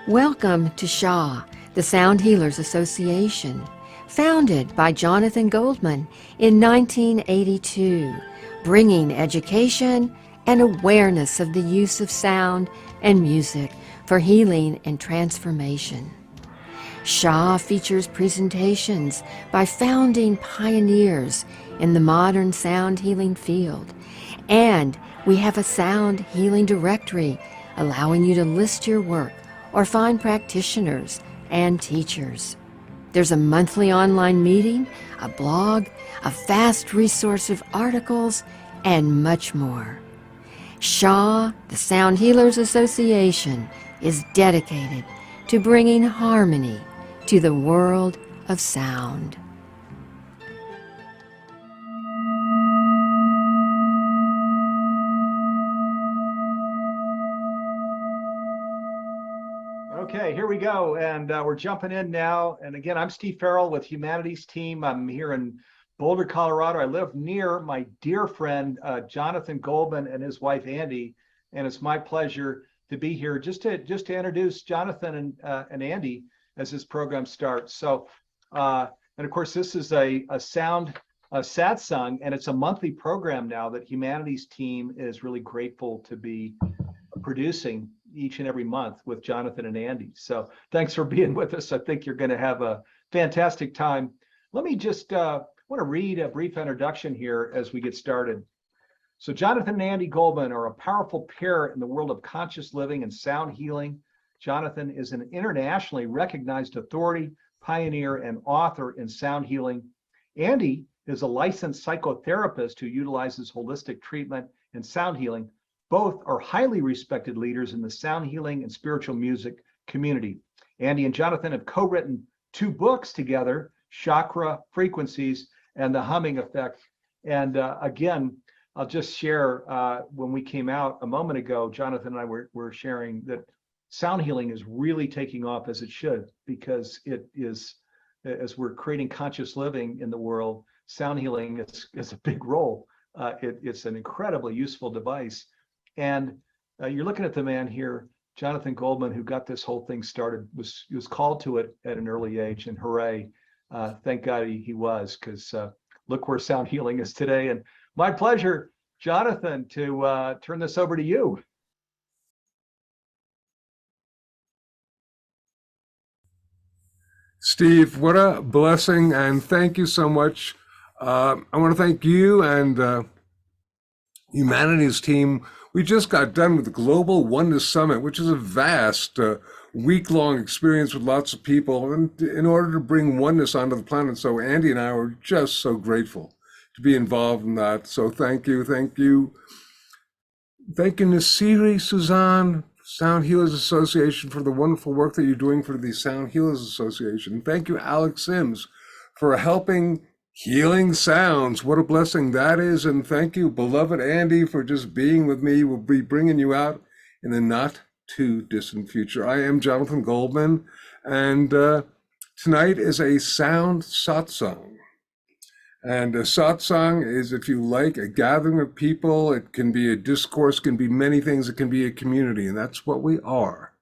Welcome to SHA, the Sound Healers Association, founded by Jonathan Goldman in 1982, bringing education and awareness of the use of sound and music for healing and transformation. SHA features presentations by founding pioneers in the modern sound healing field, and we have a sound healing directory allowing you to list your work or find practitioners and teachers. There's a monthly online meeting, a blog, a vast resource of articles, and much more. SHA, the Sound Healers Association, is dedicated to bringing harmony to the world of sound. Okay, here we go, and we're jumping in now. And again, I'm Steve Farrell with Humanities Team. I'm here in Boulder, Colorado. I live near my dear friend Jonathan Goldman and his wife Andi, and it's my pleasure to be here just to introduce Jonathan and Andi as this program starts. So, and of course, this is a Sound Satsang, and it's a monthly program now that Humanities Team is really grateful to be producing each and every month with Jonathan and Andi. So thanks for being with us. I think you're going to have a fantastic time. Let me just want to read a brief introduction here as we get started. So Jonathan and Andi Goldman are a powerful pair in the world of conscious living and sound healing. Jonathan is an internationally recognized authority, pioneer, and author in sound healing. Andi is a licensed psychotherapist who utilizes holistic treatment and sound healing. Both are highly respected leaders in the sound healing and spiritual music community. Andi and Jonathan have co-written 2 books together, Chakra Frequencies and The Humming Effect. And again, I'll just share, when we came out a moment ago, Jonathan and I were sharing that sound healing is really taking off as it should, because it is, as we're creating conscious living in the world, sound healing is a big role. It's an incredibly useful device. And you're looking at the man here, Jonathan Goldman, who got this whole thing started, was called to it at an early age, and hooray, thank God he was, because look where sound healing is today. And my pleasure, Jonathan, to turn this over to you. Steve, what a blessing, and thank you so much. I want to thank you and Humanities Team. We just got done with the Global Oneness Summit, which is a vast week-long experience with lots of people in order to bring oneness onto the planet. So Andi and I were just so grateful to be involved in that. So thank you. Thank you. Thank you, Nasiri Suzanne, Sound Healers Association, for the wonderful work that you're doing for the Sound Healers Association. Thank you, Alex Sims, for helping Healing Sounds. What a blessing that is. And thank you, beloved Andi, for just being with me. We'll be bringing you out in the not too distant future. I am Jonathan Goldman, and tonight is a Sound Satsang. And a satsang is, if you like, a gathering of people. It can be a discourse, can be many things. It can be a community, and that's what we are.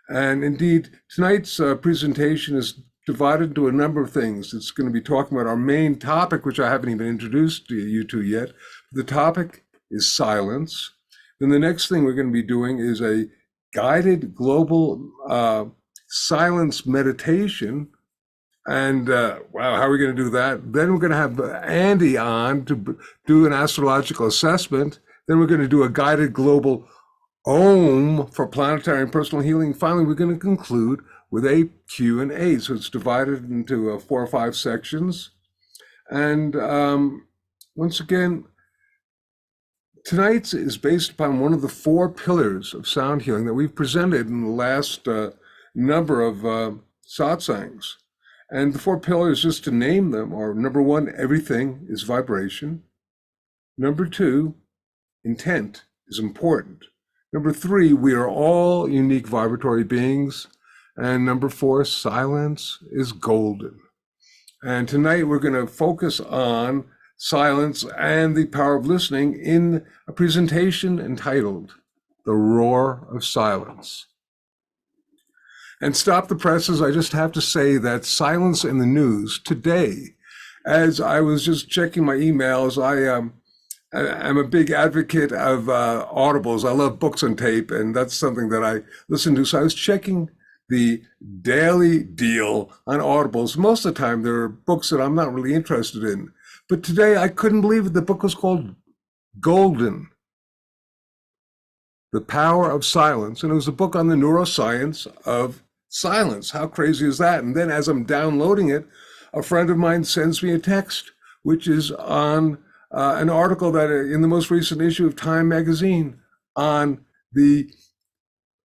And indeed, tonight's presentation is divided into a number of things. It's going to be talking about our main topic, which I haven't even introduced to you to yet. The topic is silence. Then the next thing we're going to be doing is a guided global silence meditation. And wow, how are we going to do that? Then we're going to have Andi on to do an astrological assessment. Then we're going to do a guided global Om for planetary and personal healing. Finally, we're going to conclude with a Q&A. So it's divided into 4 or 5 sections. And once again, tonight's is based upon one of the 4 pillars of sound healing that we've presented in the last number of satsangs. And the 4 pillars, just to name them, are: number 1, everything is vibration. Number 2, intent is important. Number 3, we are all unique vibratory beings. And number 4, silence is golden. And tonight we're going to focus on silence and the power of listening in a presentation entitled The Roar of Silence. And stop the presses. I just have to say that silence in the news today, as I was just checking my emails, I'm a big advocate of audibles. I love books on tape, and that's something that I listen to. So I was checking the daily deal on audibles. Most of the time, there are books that I'm not really interested in. But today, I couldn't believe it. The book was called Golden, The Power of Silence. And it was a book on the neuroscience of silence. How crazy is that? And then as I'm downloading it, a friend of mine sends me a text, which is on an article that in the most recent issue of Time magazine on the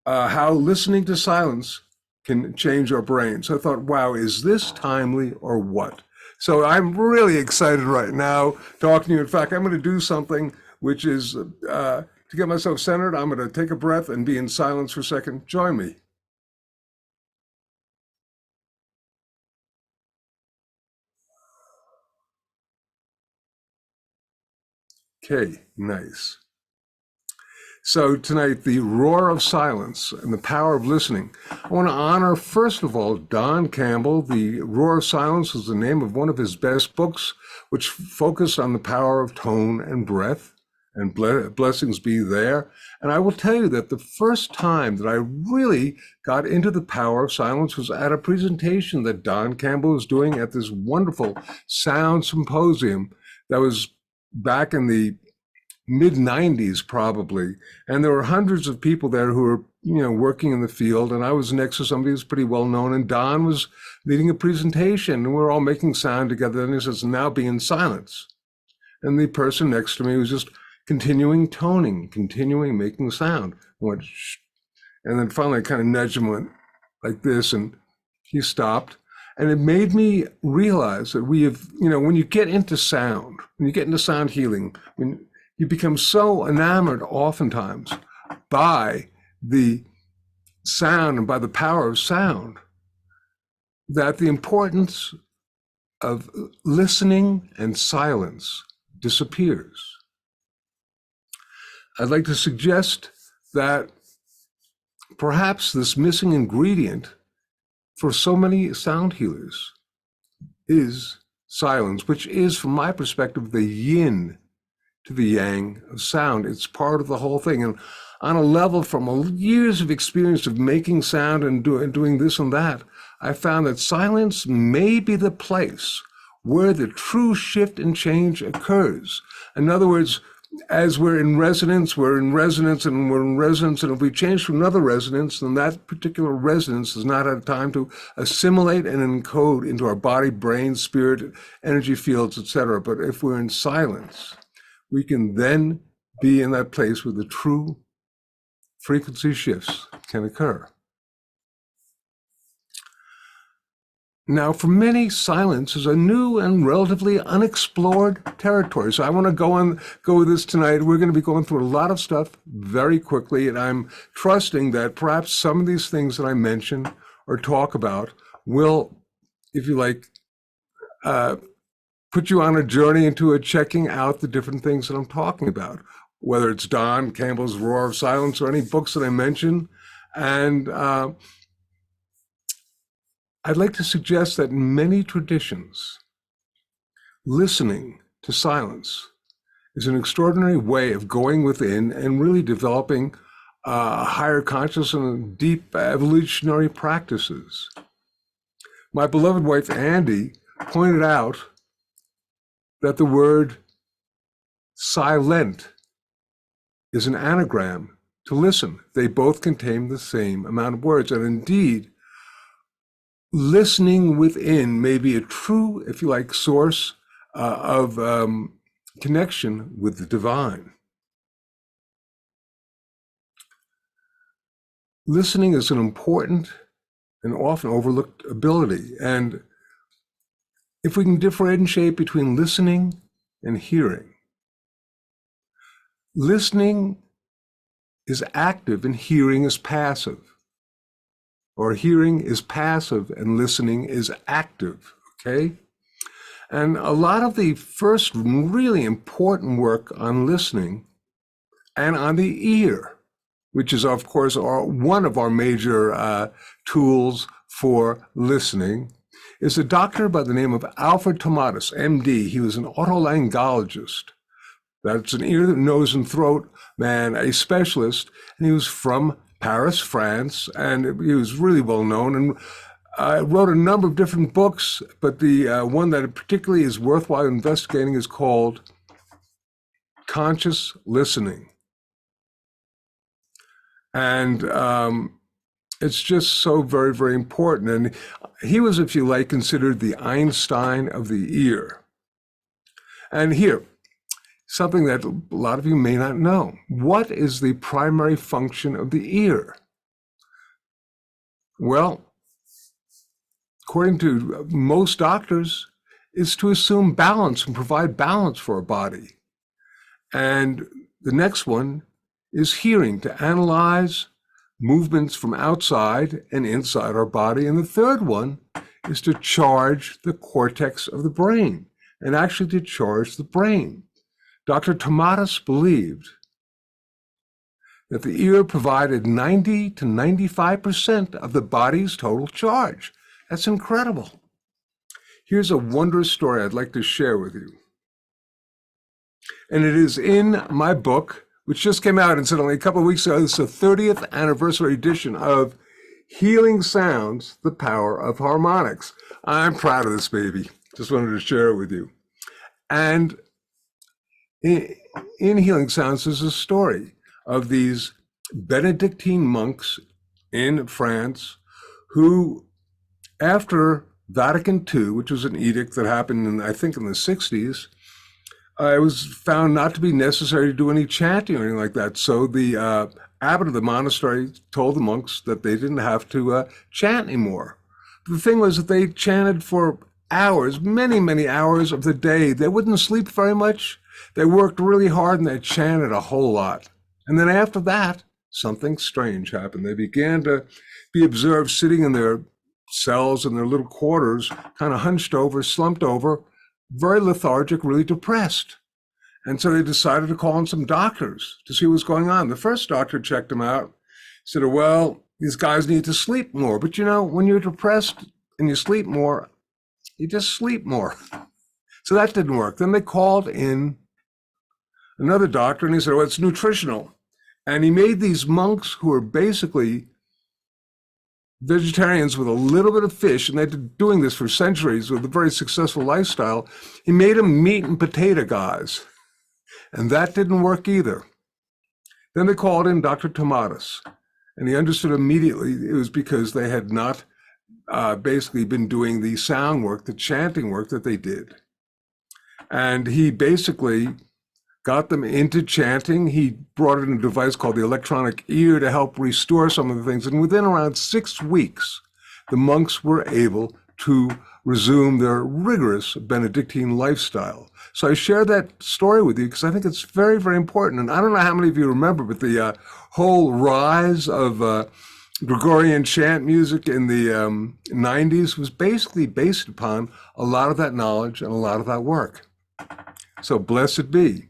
how listening to silence can change our brain. So I thought, wow, is this timely or what? So I'm really excited right now talking to you. In fact, I'm going to do something which is to get myself centered. I'm going to take a breath and be in silence for a second. Join me. Okay, nice. So tonight, the roar of silence and the power of listening. I want to honor, first of all, Don Campbell. The Roar of Silence is the name of one of his best books, which focused on the power of tone and breath, and blessings be there. And I will tell you that the first time that I really got into the power of silence was at a presentation that Don Campbell was doing at this wonderful Sound Symposium that was back in the mid-90s probably, and there were hundreds of people there who were working in the field, and I was next to somebody who's pretty well known, and Don was leading a presentation, and we were all making sound together, and he says, now be in silence. And the person next to me was just continuing toning, continuing making sound. I went, shh. And then finally I kind of nudged him, went like this, and he stopped. And it made me realize that we have, when you get into sound, when you get into sound healing, when you become so enamored oftentimes by the sound and by the power of sound that the importance of listening and silence disappears. I'd like to suggest that perhaps this missing ingredient for so many sound healers is silence, which is, from my perspective, the yin to the yang of sound. It's part of the whole thing. And on a level from years of experience of making sound and doing this and that, I found that silence may be the place where the true shift and change occurs. In other words, as we're in resonance, and if we change to another resonance, then that particular resonance has not had time to assimilate and encode into our body, brain, spirit, energy fields, etc. But if we're in silence, we can then be in that place where the true frequency shifts can occur. Now, for many, silence is a new and relatively unexplored territory. So I want to go with this tonight. We're going to be going through a lot of stuff very quickly, and I'm trusting that perhaps some of these things that I mention or talk about will, if you like, put you on a journey into checking out the different things that I'm talking about, whether it's Don Campbell's Roar of Silence or any books that I mention. And I'd like to suggest that in many traditions, listening to silence is an extraordinary way of going within and really developing higher consciousness and deep evolutionary practices. My beloved wife, Andi, pointed out that the word silent is an anagram to listen. They both contain the same amount of words. And indeed, listening within may be a true, if you like, source of connection with the divine. Listening is an important and often overlooked ability. And if we can differentiate between listening and hearing, listening is active and hearing is passive. Or hearing is passive and listening is active, okay? And a lot of the first really important work on listening and on the ear which is, of course, one of our major tools for listening, is a doctor by the name of Alfred Tomatis, MD. He was an otolaryngologist. That's an ear, nose, and throat man, a specialist, and he was from Paris, France, and he was really well known and wrote a number of different books, but the one that particularly is worthwhile investigating is called Conscious Listening. And it's just so very, very important. And he was, if you like, considered the Einstein of the ear. And here, something that a lot of you may not know. What is the primary function of the ear? Well, according to most doctors, is to assume balance and provide balance for our body. And the next one is hearing, to analyze movements from outside and inside our body. And the third one is to charge the cortex of the brain, and actually to charge the brain. Dr. Tomatis believed that the ear provided 90 to 95% of the body's total charge. That's incredible. Here's a wondrous story I'd like to share with you. And it is in my book, which just came out incidentally a couple of weeks ago. It's the 30th anniversary edition of Healing Sounds, The Power of Harmonics. I'm proud of this baby. Just wanted to share it with you. And in Healing Sounds, there's a story of these Benedictine monks in France who, after Vatican II, which was an edict that happened in, I think, in the 60s, it was found not to be necessary to do any chanting or anything like that. So the abbot of the monastery told the monks that they didn't have to chant anymore. The thing was that they chanted for hours, many, many hours of the day. They wouldn't sleep very much. They worked really hard and they chanted a whole lot. And then after that, something strange happened. They began to be observed sitting in their cells, in their little quarters, kind of hunched over, slumped over, very lethargic, really depressed. And so they decided to call in some doctors to see what's going on. The first doctor checked them out, said, well, these guys need to sleep more. But you know, when you're depressed and you sleep more, you just sleep more. So that didn't work. Then they called in another doctor and he said, well, it's nutritional. And he made these monks who were basically vegetarians with a little bit of fish, and they'd been doing this for centuries with a very successful lifestyle. He made them meat and potato guys, and that didn't work either. Then they called in Dr. Tomatis, and he understood immediately it was because they had not basically been doing the sound work, the chanting work that they did. And he basically got them into chanting. He brought in a device called the electronic ear to help restore some of the things. And within around 6 weeks, the monks were able to resume their rigorous Benedictine lifestyle. So I share that story with you because I think it's very, very important. And I don't know how many of you remember, but the whole rise of Gregorian chant music in the 90s was basically based upon a lot of that knowledge and a lot of that work. So blessed be.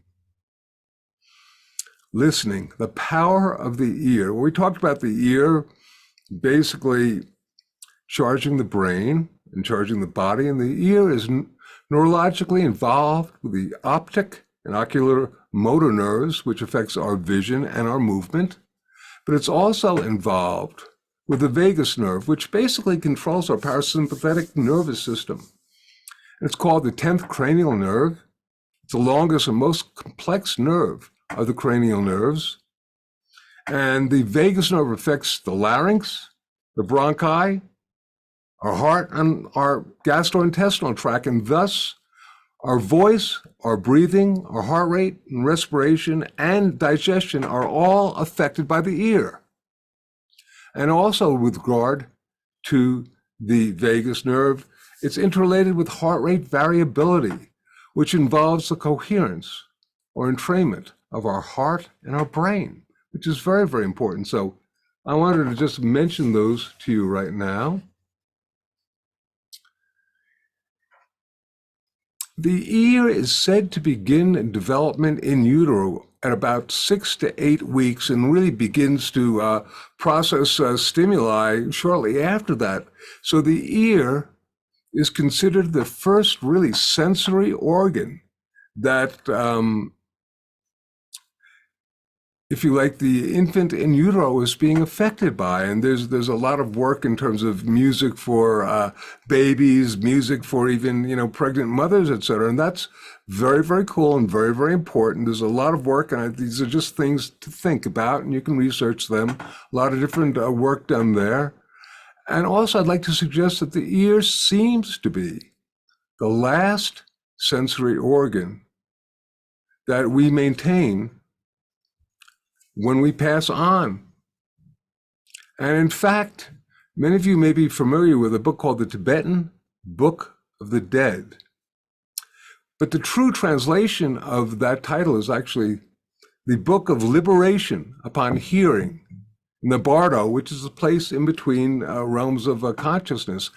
Listening, the power of the ear. Well, we talked about the ear basically charging the brain and charging the body, and the ear is neurologically involved with the optic and ocular motor nerves, which affects our vision and our movement. But it's also involved with the vagus nerve, which basically controls our parasympathetic nervous system. And it's called the 10th cranial nerve. It's the longest and most complex nerve of the cranial nerves. And the vagus nerve affects the larynx, the bronchi, our heart, and our gastrointestinal tract, and thus our voice, our breathing, our heart rate, and respiration, and digestion are all affected by the ear. And also with regard to the vagus nerve, it's interrelated with heart rate variability, which involves the coherence or entrainment of our heart and our brain, which is very, very important. So I wanted to just mention those to you right now. The ear is said to begin development in utero at about 6 to 8 weeks and really begins to process stimuli shortly after that. So the ear is considered the first really sensory organ that, if you like, the infant in utero is being affected by. And there's a lot of work in terms of music for babies, music for even, pregnant mothers, et cetera. And that's very, very cool and very, very important. There's a lot of work, and these are just things to think about, and you can research them. A lot of different work done there. And also, I'd like to suggest that the ear seems to be the last sensory organ that we maintain when we pass on. And in fact, many of you may be familiar with a book called the Tibetan Book of the Dead. But the true translation of that title is actually the Book of Liberation Upon Hearing, in the Bardo, which is a place in between realms of consciousness,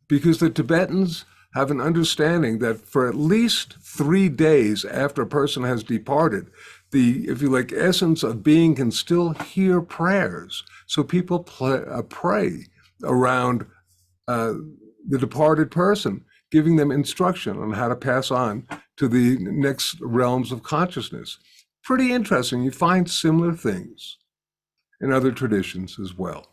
because the Tibetans have an understanding that for at least 3 days after a person has departed, the, if you like, essence of being can still hear prayers. So people pray around the departed person, giving them instruction on how to pass on to the next realms of consciousness. Pretty interesting. You find similar things in other traditions as well.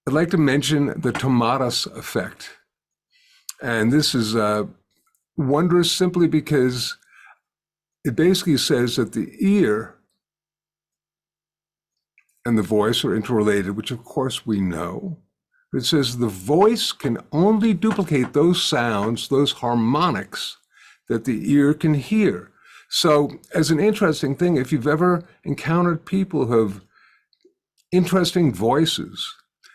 I'd like to mention the tomatis effect. And this is wondrous simply because it basically says that the ear and the voice are interrelated, which of course we know. It says the voice can only duplicate those sounds, those harmonics that the ear can hear. So as an interesting thing, if you've ever encountered people who have interesting voices,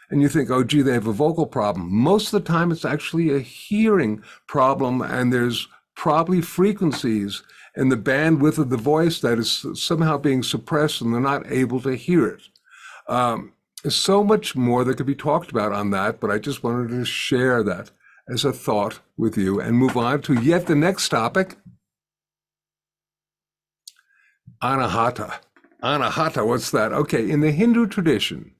and you think, oh, gee, they have a vocal problem. Most of the time, it's actually a hearing problem, and there's probably frequencies in the bandwidth of the voice that is somehow being suppressed, and they're not able to hear it. There's so much more that could be talked about on that, but I just wanted to share that as a thought with you and move on to yet the next topic, anahata. Anahata, what's that? Okay, in the Hindu tradition,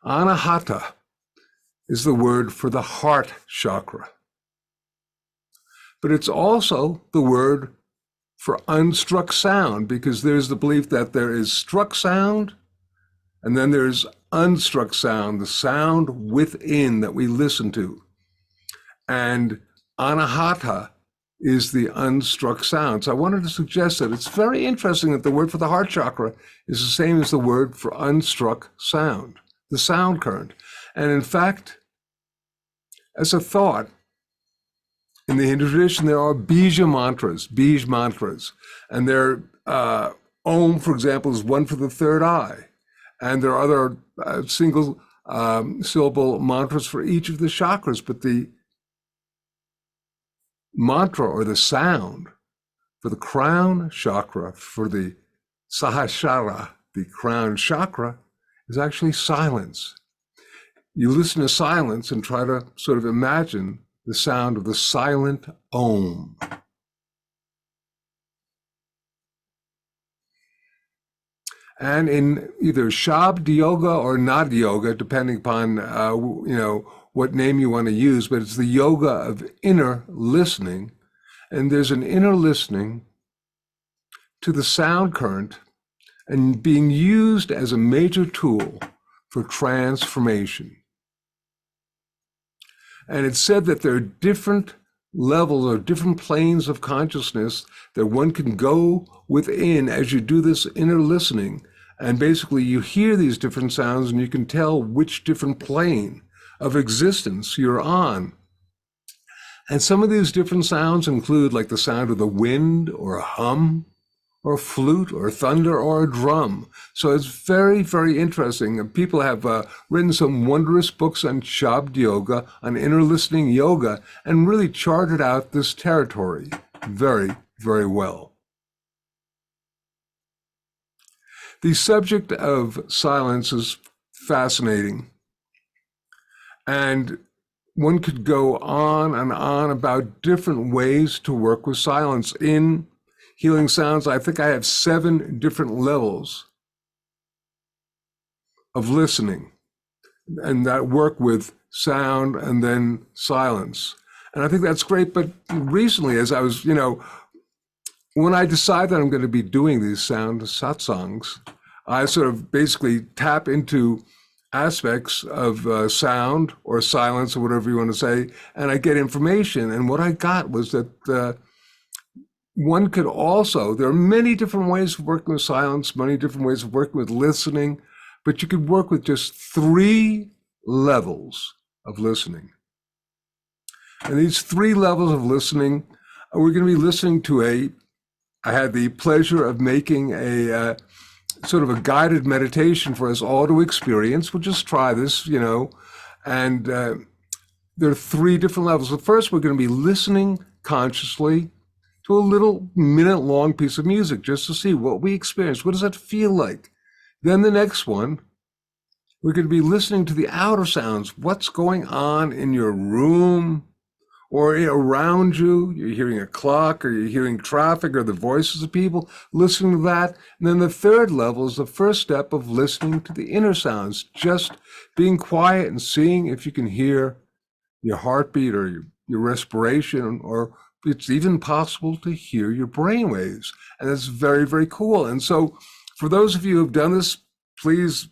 anahata is the word for the heart chakra. But it's also the word for unstruck sound, because there's the belief that there is struck sound, and then there's unstruck sound, the sound within that we listen to. And anahata is the unstruck sound. So I wanted to suggest that it's very interesting that the word for the heart chakra is the same as the word for unstruck sound, the sound current. And in fact, as a thought, in the Hindu tradition, there are bija mantras, and they're, Om, for example, is one for the third eye. And there are other single syllable mantras for each of the chakras, but the mantra or the sound for the crown chakra, for the sahasrara, the crown chakra, is actually silence. You listen to silence and try to sort of imagine the sound of the silent Om. And in either Shabd Yoga or Nad Yoga, depending upon what name you want to use, but it's the yoga of inner listening. And there's an inner listening to the sound current and being used as a major tool for transformation. And it's said that there are different levels or different planes of consciousness that one can go within as you do this inner listening. And basically you hear these different sounds and you can tell which different plane of existence you're on. And some of these different sounds include like the sound of the wind or a hum or a flute or thunder or a drum. So it's very, very interesting. And people have written some wondrous books on Shabd Yoga, on inner listening yoga, and really charted out this territory very, very well. The subject of silence is fascinating. And one could go on and on about different ways to work with silence. In Healing Sounds, I think I have 7 different levels of listening and that work with sound and then silence. And I think that's great. But recently, as I was, when I decide that I'm going to be doing these sound satsangs, I sort of basically tap into aspects of sound or silence or whatever you want to say, and I get information. And what I got was that one could also, there are many different ways of working with silence, many different ways of working with listening, but you could work with just 3 levels of listening. And these 3 levels of listening, we're going to be listening to I had the pleasure of making a sort of a guided meditation for us all to experience. We'll just try this, and there are 3 different levels. The first, we're going to be listening consciously to a little minute-long piece of music just to see what we experience. What does that feel like? Then the next one, we're going to be listening to the outer sounds. What's going on in your room or around you? You're hearing a clock, or you're hearing traffic, or the voices of people, listening to that. And then the third level is the first step of listening to the inner sounds, just being quiet and seeing if you can hear your heartbeat or your respiration, or it's even possible to hear your brain waves. And that's very, very cool. And so for those of you who've done this, please,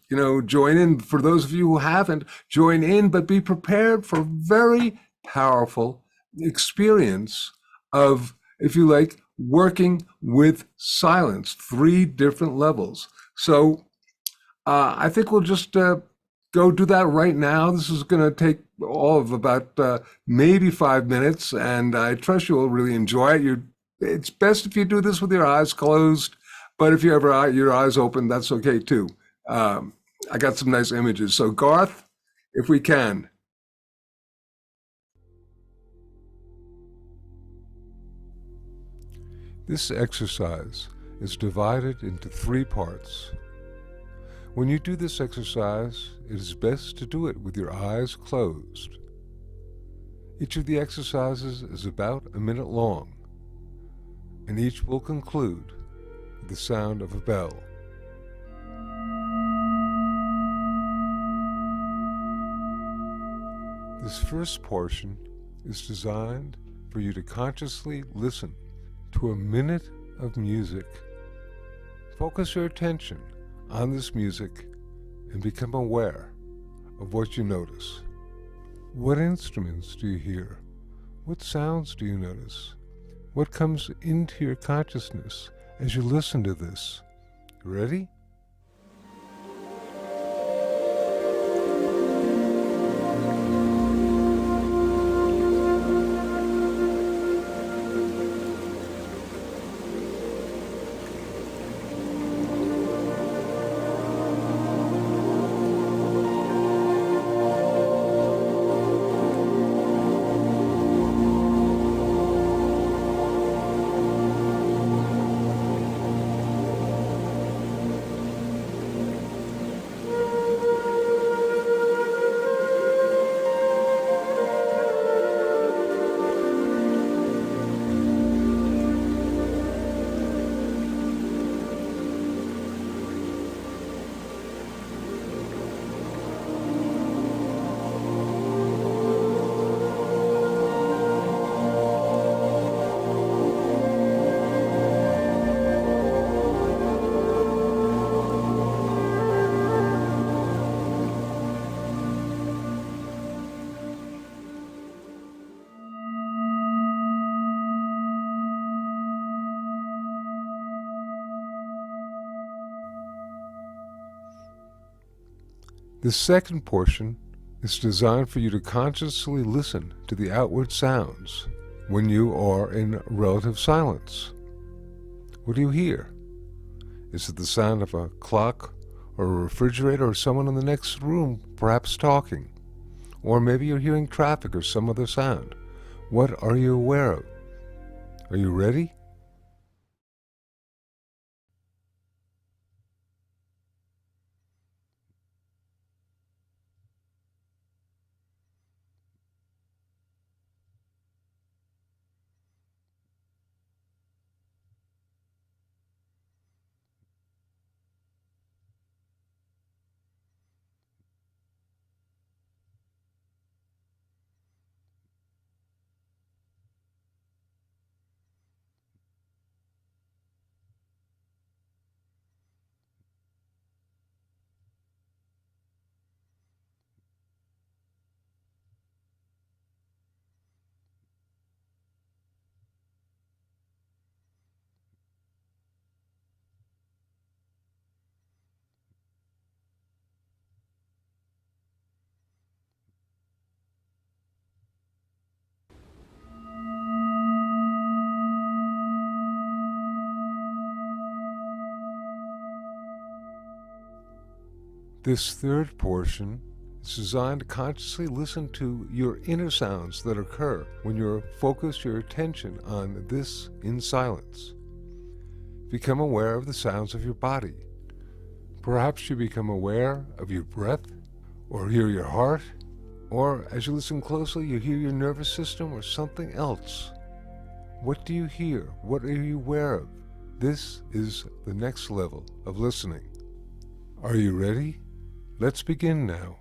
join in. For those of you who haven't, join in, but be prepared for very powerful experience of, if you like, working with silence, 3 different levels. So I think we'll just go do that right now. This is going to take all of about maybe 5 minutes, and I trust you will really enjoy it. It's best if you do this with your eyes closed, but if you ever your eyes open, that's okay too. I got some nice images. So Garth, if we can. This exercise is divided into 3 parts. When you do this exercise, it is best to do it with your eyes closed. Each of the exercises is about a minute long, and each will conclude with the sound of a bell. This first portion is designed for you to consciously listen to a minute of music. Focus your attention on this music and become aware of what you notice. What instruments do you hear? What sounds do you notice? What comes into your consciousness as you listen to this? Ready? The second portion is designed for you to consciously listen to the outward sounds when you are in relative silence. What do you hear? Is it the sound of a clock or a refrigerator or someone in the next room perhaps talking? Or maybe you're hearing traffic or some other sound. What are you aware of? Are you ready? This third portion is designed to consciously listen to your inner sounds that occur when you focus your attention on this in silence. Become aware of the sounds of your body. Perhaps you become aware of your breath, or hear your heart, or as you listen closely, you hear your nervous system or something else. What do you hear? What are you aware of? This is the next level of listening. Are you ready? Let's begin now.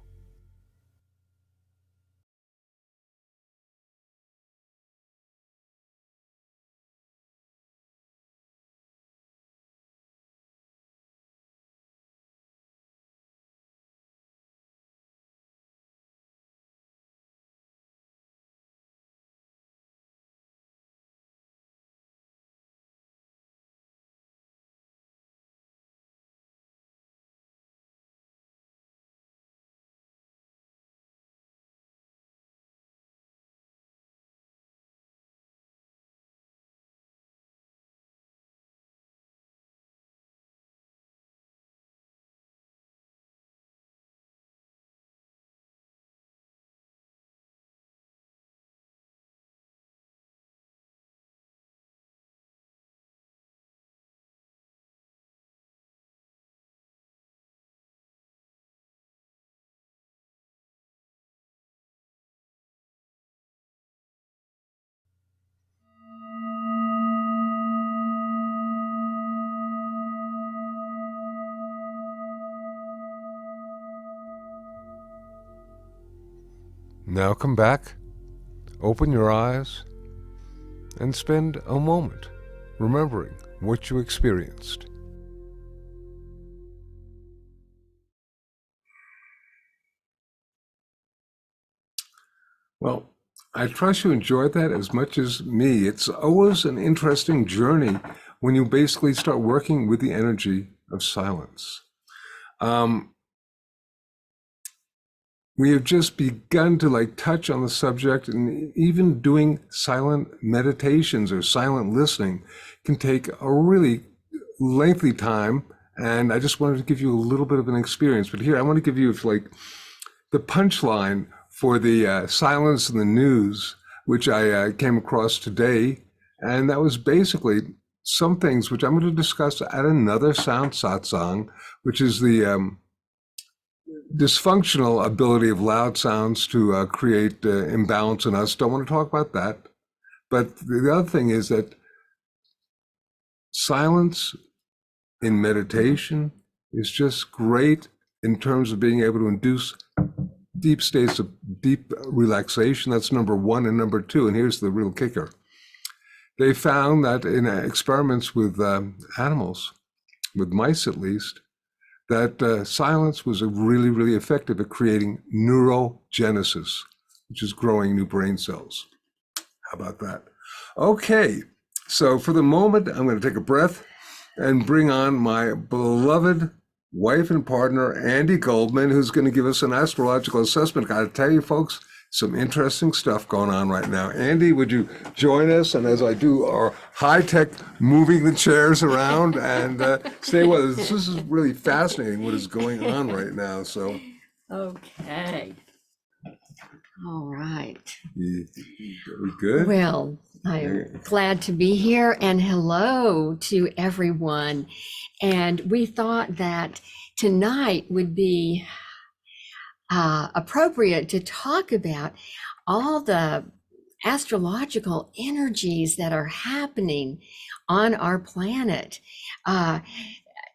Now come back, open your eyes, and spend a moment remembering what you experienced. Well, I trust you enjoyed that as much as me. It's always an interesting journey when you basically start working with the energy of silence. We have just begun to touch on the subject, and even doing silent meditations or silent listening can take a really lengthy time. And I just wanted to give you a little bit of an experience. But here, I want to give you the punchline for the silence in the news, which I came across today. And that was basically some things which I'm going to discuss at another Sound Satsang, which is the dysfunctional ability of loud sounds to create imbalance in us. Don't want to talk about that. But the other thing is that silence in meditation is just great in terms of being able to induce deep states of deep relaxation. That's number one. And number two, and here's the real kicker. They found that in experiments with animals, with mice at least, that silence was really, really effective at creating neurogenesis, which is growing new brain cells. How about that? Okay, so for the moment, I'm going to take a breath and bring on my beloved wife and partner, Andi Goldman, who's going to give us an astrological assessment. Got to tell you, folks, some interesting stuff going on right now. Andi, would you join us? And as I do our high-tech moving the chairs around and stay with us. This is really fascinating what is going on right now. So, Okay. All right. we good? Well, I'm glad to be here, and hello to everyone. And we thought that tonight would be appropriate to talk about all the astrological energies that are happening on our planet.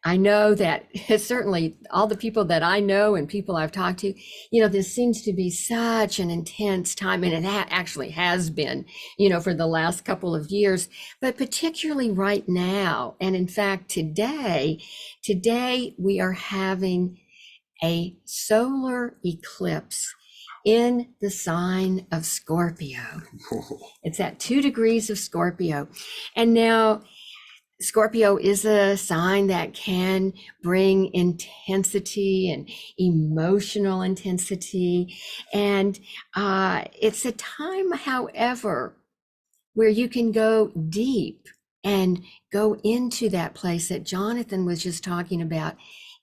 I know that certainly all the people that I know and people I've talked to, this seems to be such an intense time, and it actually has been, for the last couple of years, but particularly right now. And in fact, today we are having a solar eclipse in the sign of Scorpio. It's at 2 degrees of Scorpio. And now Scorpio is a sign that can bring intensity and emotional intensity. And it's a time, however, where you can go deep and go into that place that Jonathan was just talking about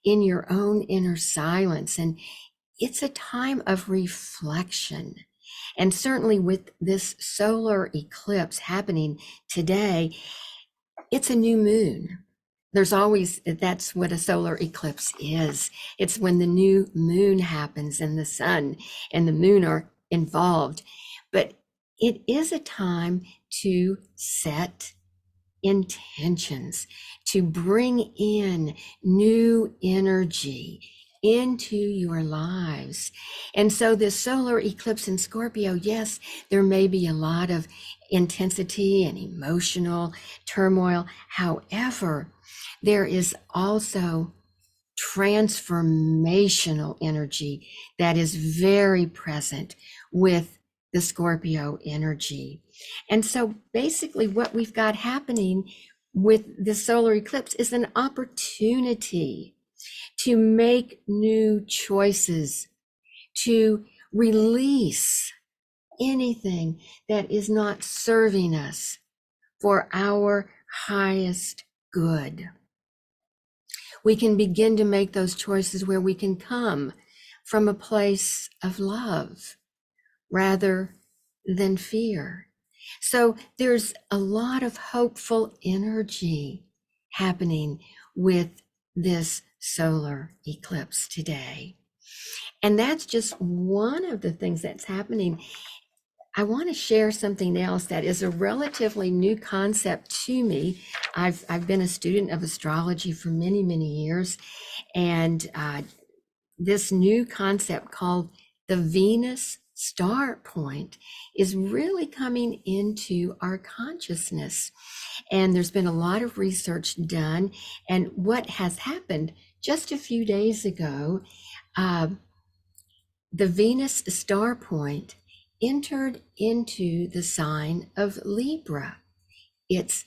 in your own inner silence. And it's a time of reflection. And certainly with this solar eclipse happening today, it's a new moon. There's always, that's what a solar eclipse is. It's when the new moon happens and the sun and the moon are involved. But it is a time to set intentions, to bring in new energy into your lives. And so this solar eclipse in Scorpio, yes, there may be a lot of intensity and emotional turmoil. However, there is also transformational energy that is very present with the Scorpio energy. And so basically what we've got happening with the solar eclipse is an opportunity to make new choices, to release anything that is not serving us for our highest good. We can begin to make those choices where we can come from a place of love rather than fear. So there's a lot of hopeful energy happening with this solar eclipse today. And that's just one of the things that's happening. I want to share something else that is a relatively new concept to me. I've been a student of astrology for many, many years, and this new concept called the Venus star point is really coming into our consciousness. And there's been a lot of research done. And what has happened just a few days ago, the Venus star point entered into the sign of Libra. Its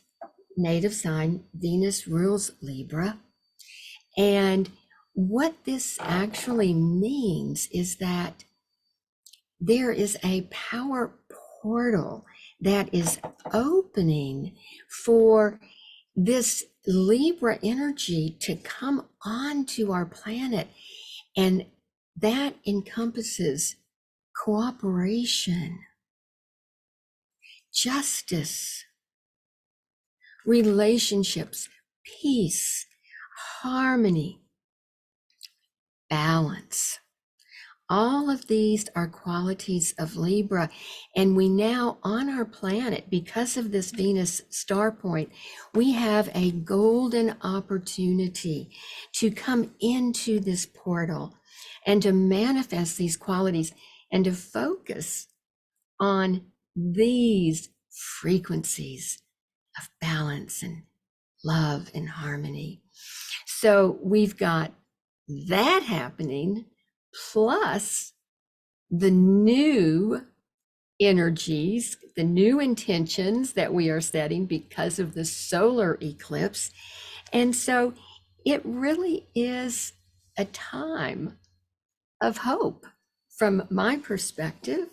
native sign, Venus rules Libra. And what this actually means is that there is a power portal that is opening for this Libra energy to come onto our planet. And that encompasses cooperation, justice, relationships, peace, harmony, balance. All of these are qualities of Libra. And we now on our planet, because of this Venus star point, we have a golden opportunity to come into this portal and to manifest these qualities and to focus on these frequencies of balance and love and harmony. So we've got that happening, plus the new energies, the new intentions that we are setting because of the solar eclipse. And so it really is a time of hope from my perspective.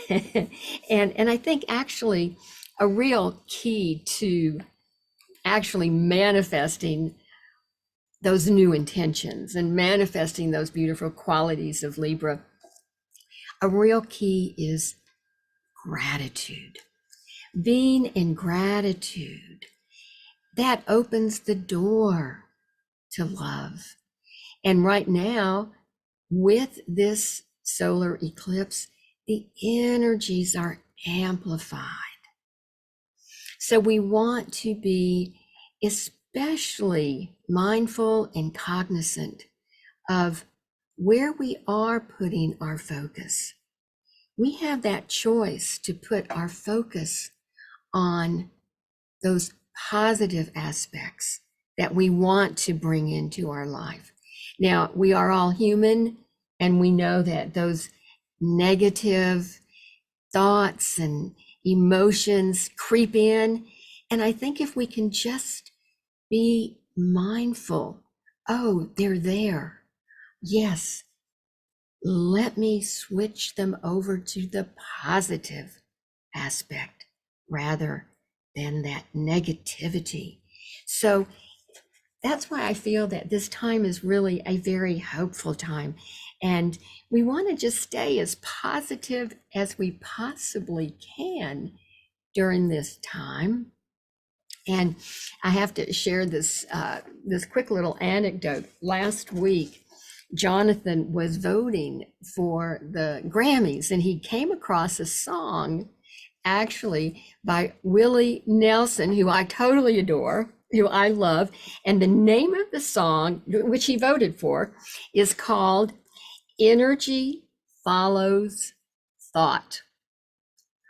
and I think actually a real key to actually manifesting those new intentions and manifesting those beautiful qualities of Libra, a real key is gratitude. Being in gratitude, that opens the door to love. And right now, with this solar eclipse, the energies are amplified. So we want to be especially mindful and cognizant of where we are putting our focus. We have that choice to put our focus on those positive aspects that we want to bring into our life. Now, we are all human, and we know that those negative thoughts and emotions creep in. And I think if we can just be mindful, oh, they're there. Yes, let me switch them over to the positive aspect rather than that negativity. So that's why I feel that this time is really a very hopeful time. And we want to just stay as positive as we possibly can during this time. And I have to share this this quick little anecdote. Last week, Jonathan was voting for the Grammys, and he came across a song actually by Willie Nelson, who I totally adore, who I love. And the name of the song, which he voted for, is called Energy Follows Thought.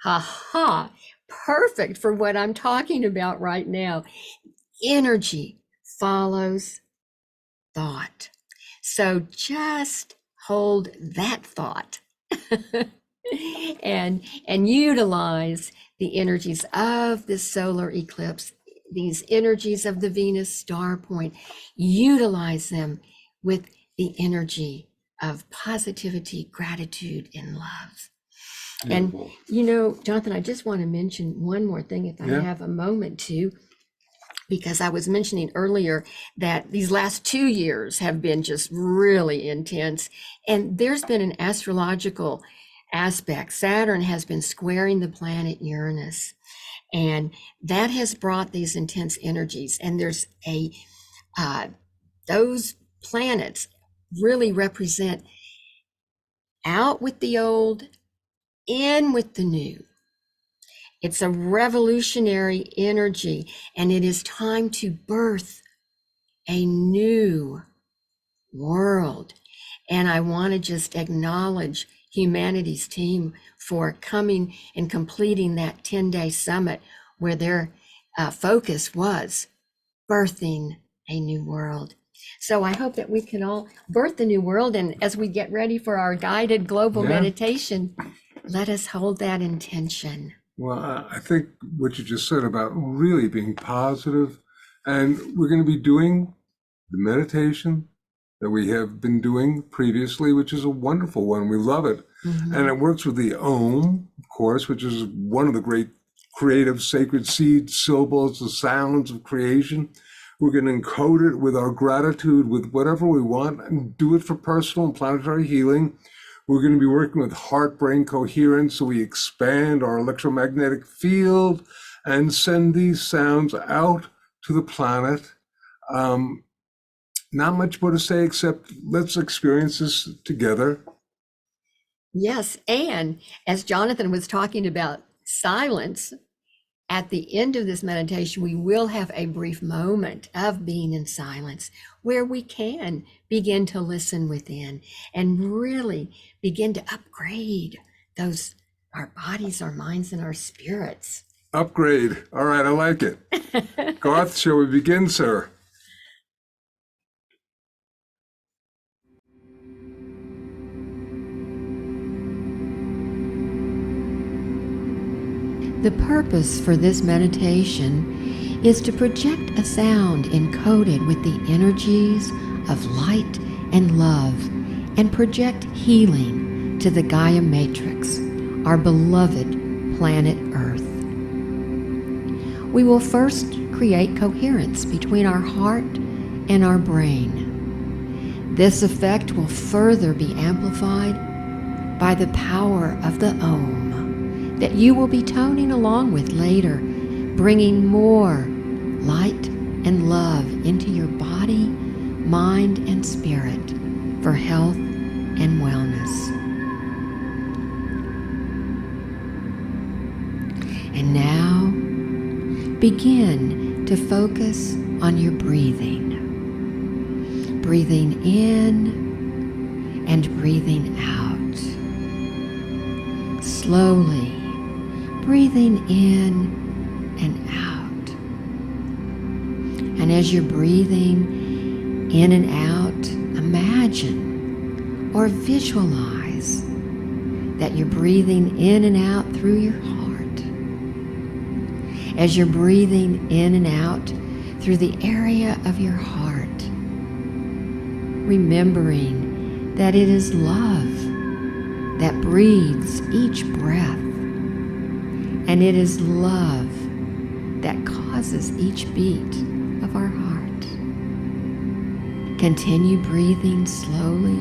Ha ha, perfect for what I'm talking about right now. Energy follows thought. So just hold that thought and utilize the energies of this solar eclipse, these energies of the Venus star point. Utilize them with the energy of positivity, gratitude, and love. Beautiful. And Jonathan, I just want to mention one more thing, if I Yeah. have a moment to, because I was mentioning earlier that these last 2 years have been just really intense. And there's been an astrological aspect. Saturn has been squaring the planet Uranus, and that has brought these intense energies. And there's those planets really represent out with the old, in with the new. It's a revolutionary energy, and it is time to birth a new world. And I want to just acknowledge Humanity's team for coming and completing that 10-day summit where their focus was birthing a new world. So I hope that we can all birth the new world. And as we get ready for our guided global Yeah. meditation, let us hold that intention. Well, I think what you just said about really being positive, and we're going to be doing the meditation that we have been doing previously, which is a wonderful one. We love it. And it works with the Om, of course, which is one of the great creative sacred seed syllables, the sounds of creation. We're going to encode it with our gratitude, with whatever we want, and do it for personal and planetary healing. We're going to be working with heart-brain coherence, so we expand our electromagnetic field and send these sounds out to the planet. Not much more to say except let's experience this together. Yes, and as Jonathan was talking about silence, at the end of this meditation, we will have a brief moment of being in silence where we can begin to listen within and really begin to upgrade our bodies, our minds, and our spirits. Upgrade. All right, I like it. Garth, shall we begin, sir? The purpose for this meditation is to project a sound encoded with the energies of light and love and project healing to the Gaia matrix, our beloved planet Earth. We will first create coherence between our heart and our brain. This effect will further be amplified by the power of the Om that you will be toning along with later, bringing more light and love into your body, mind, and spirit for health and wellness. And now, begin to focus on your breathing. Breathing in and breathing out. Slowly breathing in and out. And as you're breathing in and out, imagine or visualize that you're breathing in and out through your heart. As you're breathing in and out through the area of your heart, remembering that it is love that breathes each breath. And it is love that causes each beat of our heart. Continue breathing slowly,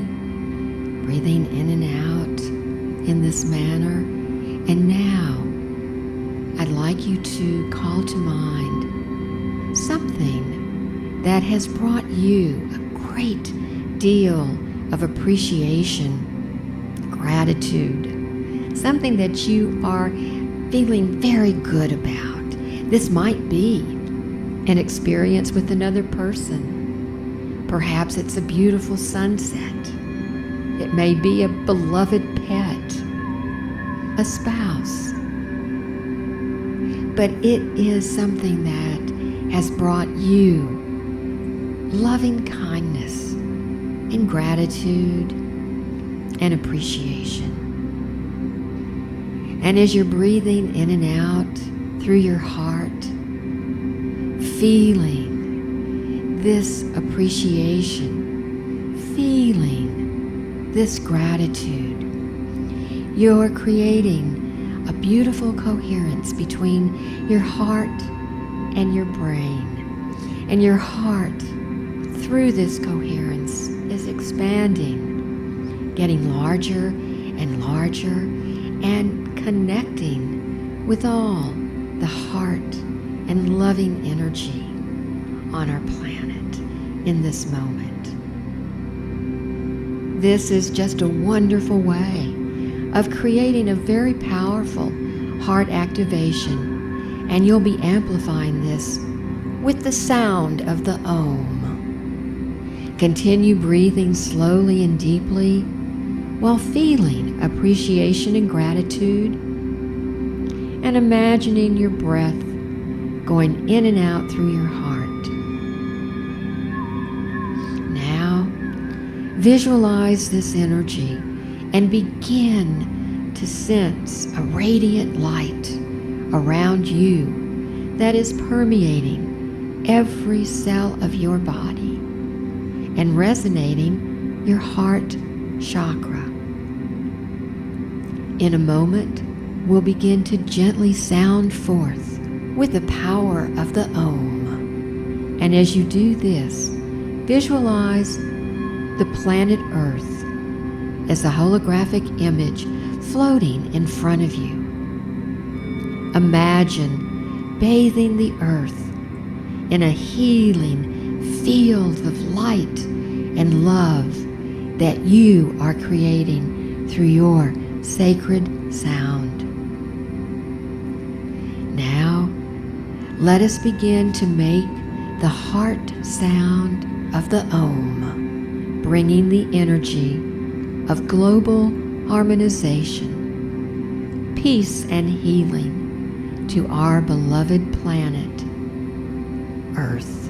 breathing in and out in this manner. And now, I'd like you to call to mind something that has brought you a great deal of appreciation, gratitude, something that you are feeling very good about. This might be an experience with another person. Perhaps it's a beautiful sunset. It may be a beloved pet, a spouse. But it is something that has brought you loving kindness and gratitude and appreciation. And as you're breathing in and out through your heart, feeling this appreciation, feeling this gratitude, you're creating a beautiful coherence between your heart and your brain. And your heart, through this coherence, is expanding, getting larger and larger, and connecting with all the heart and loving energy on our planet in this moment. This is just a wonderful way of creating a very powerful heart activation, and you'll be amplifying this with the sound of the Om. Continue breathing slowly and deeply while feeling appreciation and gratitude, and imagining your breath going in and out through your heart. Now, visualize this energy and begin to sense a radiant light around you that is permeating every cell of your body and resonating your heart chakra. In a moment, we'll begin to gently sound forth with the power of the Om. And as you do this, visualize the planet Earth as a holographic image floating in front of you. Imagine bathing the Earth in a healing field of light and love that you are creating through your sacred sound. Now, let us begin to make the heart sound of the Om, bringing the energy of global harmonization, peace and healing to our beloved planet, Earth.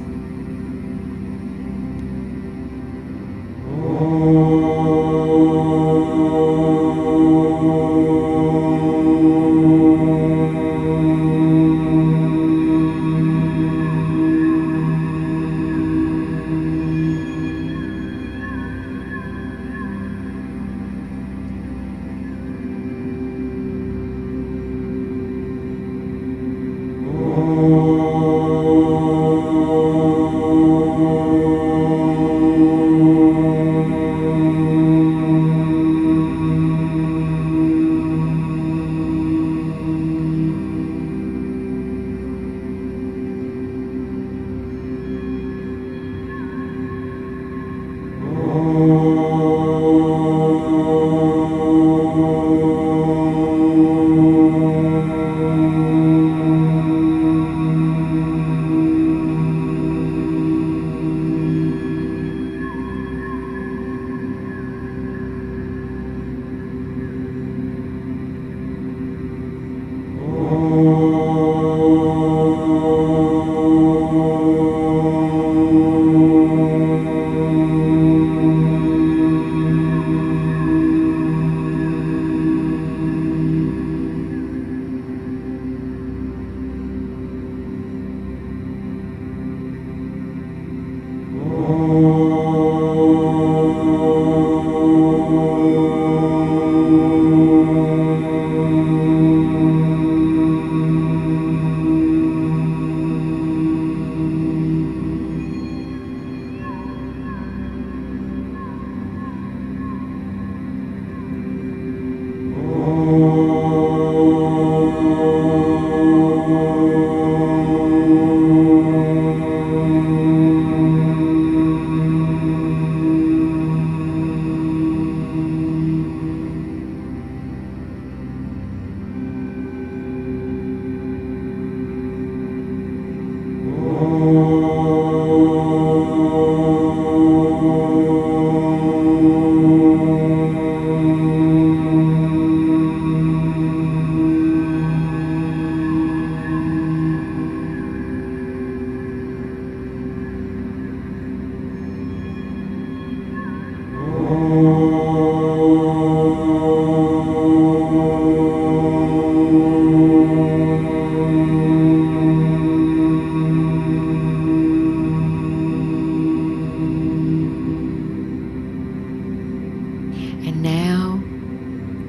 And now,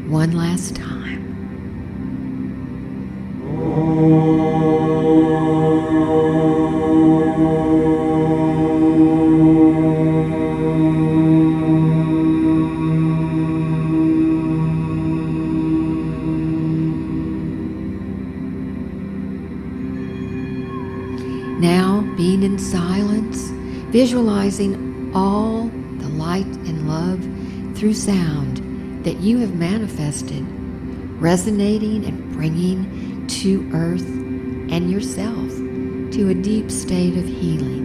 one last time. Now, being in silence, visualizing all the light and love through sound that you have manifested, resonating and bringing to Earth and yourself to a deep state of healing.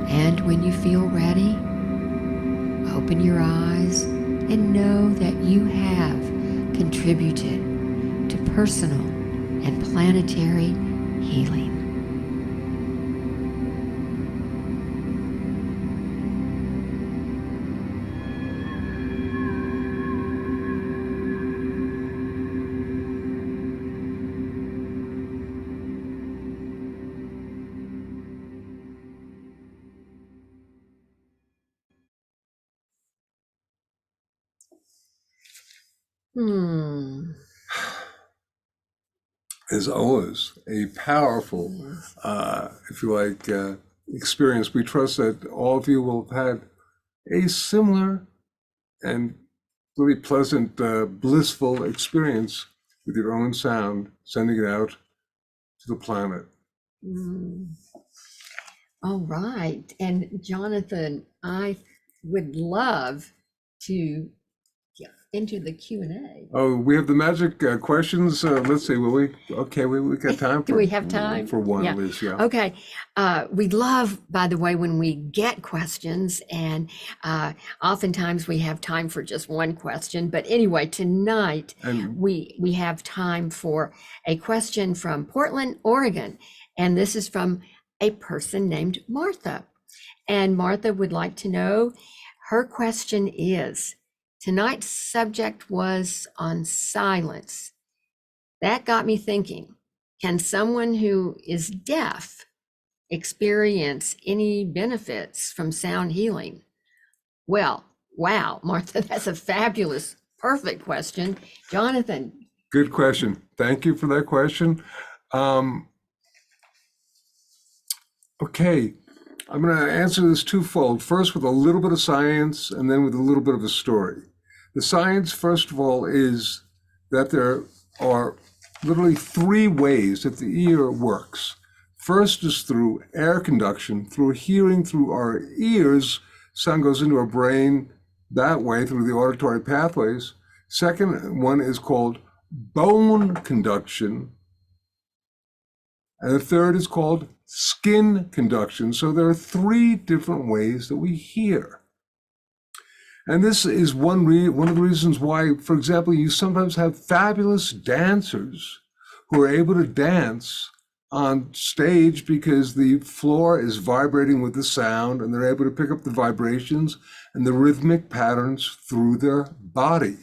And when you feel ready, open your eyes and know that you have contributed to personal and planetary healing. As always, a powerful, if you like, experience. We trust that all of you will have had a similar and really pleasant, blissful experience with your own sound, sending it out to the planet. All right. And Jonathan, I would love to get into the Q&A. Oh, we have the magic questions. Let's see. Will we? Okay, we got time. Do we have time? For one, Yeah. Liz? Yeah. Okay. We love, by the way, when we get questions, and oftentimes we have time for just one question. But anyway, tonight And we have time for a question from Portland, Oregon. And this is from a person named Martha. And Martha would like to know, her question is, tonight's subject was on silence. That got me thinking, can someone who is deaf experience any benefits from sound healing? Well, wow, Martha, that's a fabulous, perfect question. Jonathan. good question. Thank you for that question. Okay, I'm going to answer this twofold. First, with a little bit of science, and then with a little bit of a story. The science, first of all, is that there are literally three ways that the ear works. First is through air conduction, through hearing through our ears. Sound goes into our brain that way through the auditory pathways. Second one is called bone conduction. And the third is called skin conduction. So there are three different ways that we hear. And this is one of the reasons why, for example, you sometimes have fabulous dancers who are able to dance on stage because the floor is vibrating with the sound, and they're able to pick up the vibrations and the rhythmic patterns through their body.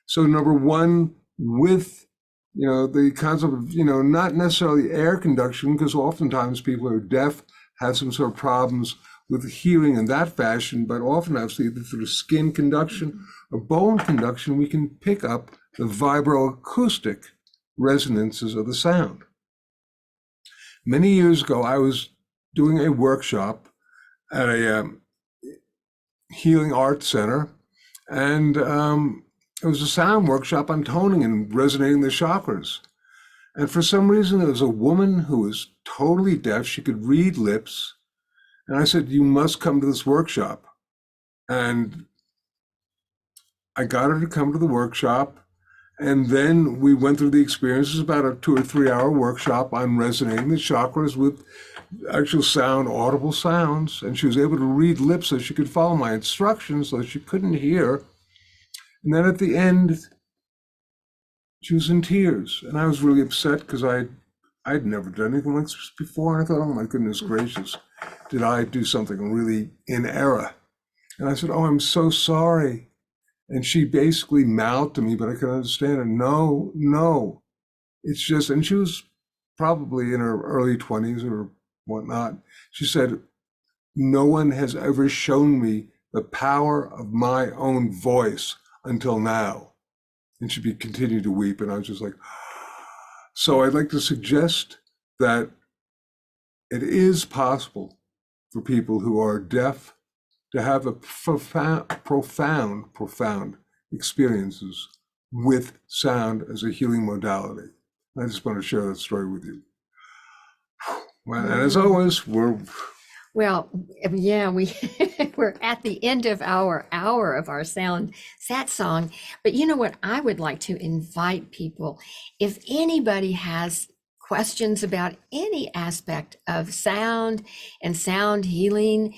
So number one, with the concept of, not necessarily air conduction, because oftentimes people who are deaf have some sort of problems with hearing in that fashion, but often obviously either through skin conduction or bone conduction, we can pick up the vibroacoustic resonances of the sound. Many years ago, I was doing a workshop at a healing arts center, and it was a sound workshop on toning and resonating the chakras. And for some reason, there was a woman who was totally deaf. She could read lips. And I said, you must come to this workshop. And I got her to come to the workshop. And then we went through the experiences, about a 2 or 3 hour workshop on resonating the chakras with actual sound, audible sounds. And she was able to read lips so she could follow my instructions, so she couldn't hear. And then at the end, she was in tears. And I was really upset because I'd never done anything like this before. And I thought, oh my goodness gracious, did I do something really in error? And I said, oh, I'm so sorry. And she basically mouthed to me, but I could understand her. No, it's just, and she was probably in her early 20s or whatnot. She said, no one has ever shown me the power of my own voice until now. And she continued to weep. And I was just like, so I'd like to suggest that it is possible for people who are deaf to have a profound experiences with sound as a healing modality. I just want to share that story with you. Well, and as always, we're at the end of our hour of our Sound Satsang. But you know what? I would like to invite people, if anybody has questions about any aspect of sound and sound healing,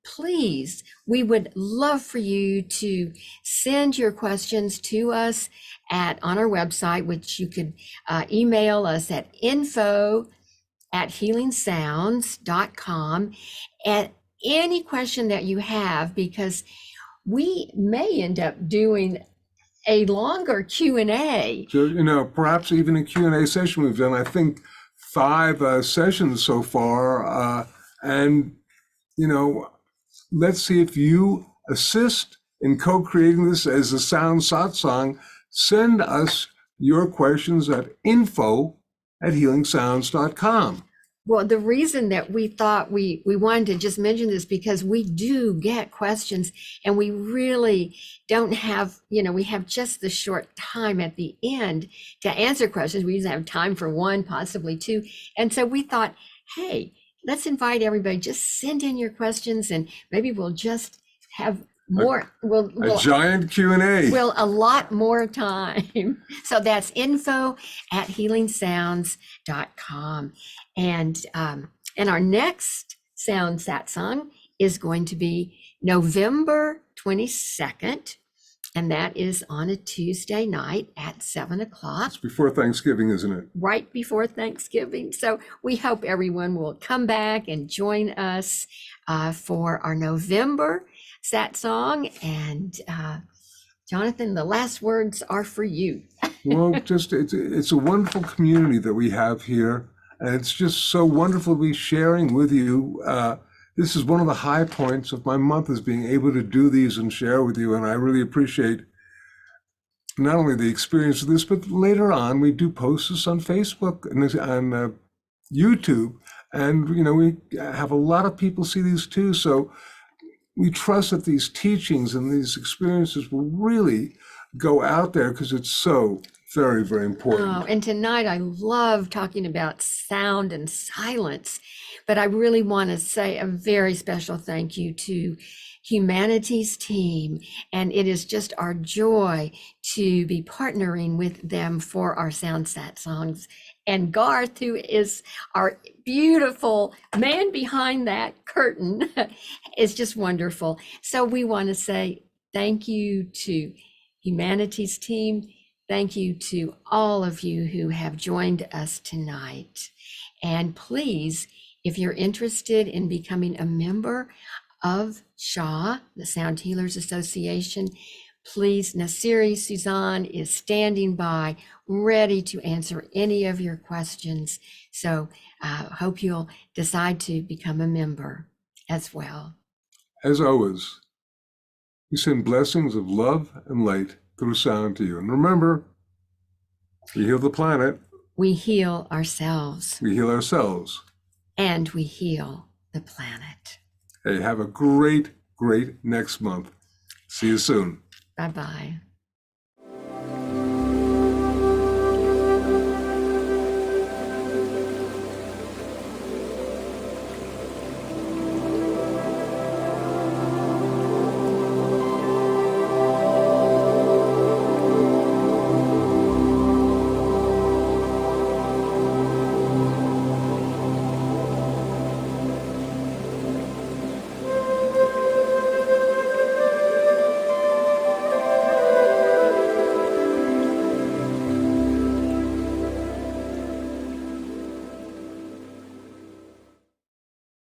please, we would love for you to send your questions to us on our website, which you could email us at info@healingsounds.com, and any question that you have, because we may end up doing a longer Q&A. So, perhaps even a Q&A session. We've done, I think, 5 sessions so far. And, let's see if you assist in co-creating this as a Sound Satsang. Send us your questions at info@healingsounds.com. Well, the reason that we thought we wanted to just mention this, because we do get questions and we really don't have, we have just the short time at the end to answer questions. We usually have time for 1, possibly 2. And so we thought, hey, let's invite everybody, just send in your questions and maybe we'll just have more. A giant Q&A. Well, a lot more time. So that's info@healingsounds.com. And our next Sound Satsang is going to be November 22nd. And that is on a Tuesday night at 7 o'clock. It's before Thanksgiving, isn't it? Right before Thanksgiving. So we hope everyone will come back and join us for our November Satsang. And Jonathan, the last words are for you. Well, it's a wonderful community that we have here. And it's just so wonderful to be sharing with you. This is one of the high points of my month, is being able to do these and share with you. And I really appreciate not only the experience of this, but later on, we do post this on Facebook and on YouTube. And, we have a lot of people see these too. So we trust that these teachings and these experiences will really go out there, because it's so very, very important. Oh, and tonight I love talking about sound and silence, but I really want to say a very special thank you to Humanity's team. And it is just our joy to be partnering with them for our Sound Satsangs. And Garth, who is our beautiful man behind that curtain, is just wonderful. So we want to say thank you to Humanity's team. Thank you to all of you who have joined us tonight. And please, if you're interested in becoming a member of SHA, the Sound Healers Association, Please, Nasiri Suzanne is standing by, ready to answer any of your questions. So hope you'll decide to become a member as well. As always, we send blessings of love and light through sound to you. And remember, we heal the planet. We heal ourselves. We heal ourselves. And we heal the planet. Hey, have a great, great next month. See you soon. Bye-bye.